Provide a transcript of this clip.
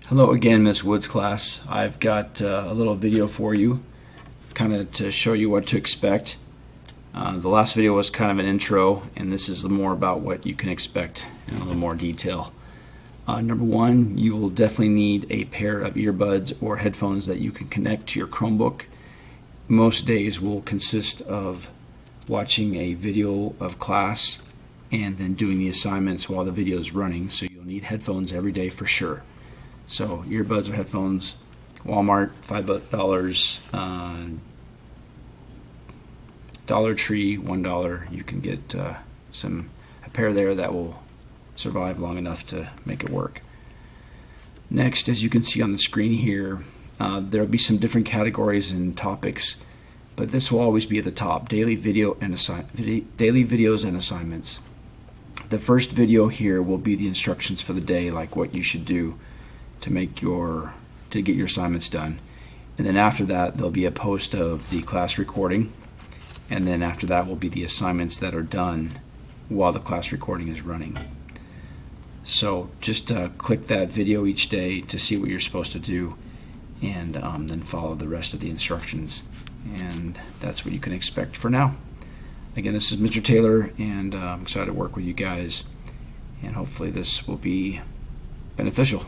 Hello again, Miss Woods class. I've got a little video for you, kind of to show you what to expect. The last video was kind of an intro, and this is more about what you can expect in a little more detail. Number one, you will definitely need a pair of earbuds or headphones that you can connect to your Chromebook. Most days will consist of watching a video of class and then doing the assignments while the video is running, so you'll need headphones every day for sure. So earbuds or headphones, Walmart, $5, Dollar Tree, $1. You can get a pair there that will survive long enough to make it work. Next, as you can see on the screen here, there will be some different categories and topics, but this will always be at the top: daily videos and assignments. The first video here will be the instructions for the day, like what you should do to get your assignments done. And then after that, there'll be a post of the class recording, and then after that will be the assignments that are done while the class recording is running. So just click that video each day to see what you're supposed to do, and then follow the rest of the instructions, and that's what you can expect for now. Again, this is Mr. Taylor, and I'm excited to work with you guys, and hopefully this will be beneficial.